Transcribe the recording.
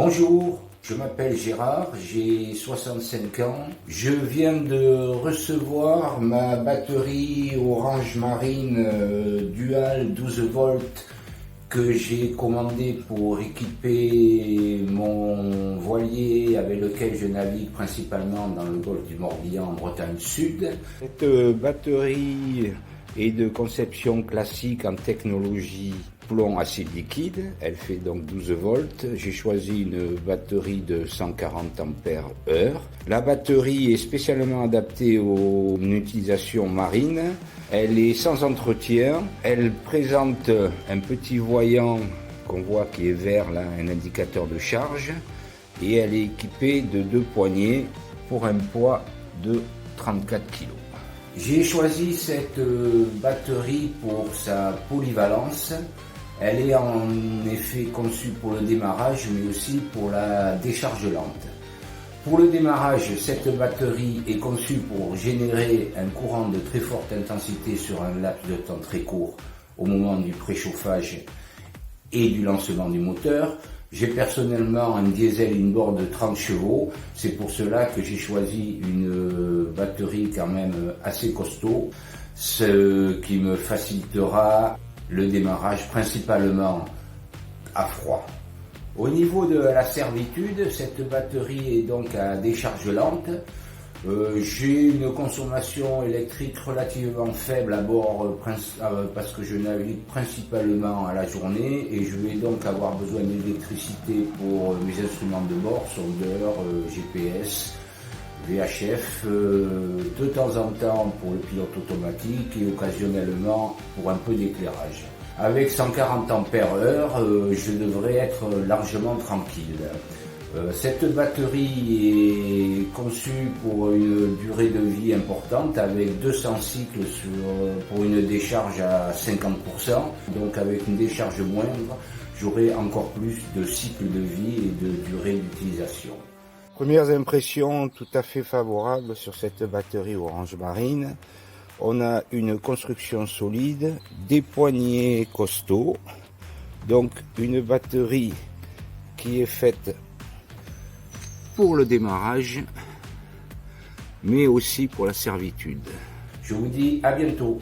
Bonjour, je m'appelle Gérard, j'ai 65 ans. Je viens de recevoir ma batterie Orange Marine Dual 12 volts que j'ai commandée pour équiper mon voilier avec lequel je navigue principalement dans le golfe du Morbihan en Bretagne Sud. Cette batterie est de conception classique en technologie plomb acide liquide, elle fait donc 12 volts. J'ai choisi une batterie de 140 ampères heure. La batterie est spécialement adaptée à une utilisation marine. Elle est sans entretien. Elle présente un petit voyant qu'on voit qui est vert là, un indicateur de charge. Et elle est équipée de 2 poignées pour un poids de 34 kg. J'ai choisi cette batterie pour sa polyvalence. Elle est en effet conçue pour le démarrage, mais aussi pour la décharge lente. Pour le démarrage, cette batterie est conçue pour générer un courant de très forte intensité sur un laps de temps très court au moment du préchauffage et du lancement du moteur. J'ai personnellement un diesel inboard de 30 chevaux, c'est pour cela que j'ai choisi une batterie quand même assez costaud, ce qui me facilitera le démarrage principalement à froid. Au niveau de la servitude, cette batterie est donc à décharge lente. J'ai une consommation électrique relativement faible à bord parce que je navigue principalement à la journée et je vais donc avoir besoin d'électricité pour mes instruments de bord, sondeur, GPS, VHF, de temps en temps pour le pilote automatique et occasionnellement pour un peu d'éclairage. Avec 140 ampères heure, je devrais être largement tranquille. Cette batterie est conçue pour une durée de vie importante avec 200 cycles pour une décharge à 50%. Donc avec une décharge moindre, j'aurai encore plus de cycles de vie et de durée d'utilisation. Premières impressions tout à fait favorables sur cette batterie Orange Marine. On a une construction solide, des poignées costauds, donc une batterie qui est faite pour le démarrage, mais aussi pour la servitude. Je vous dis à bientôt.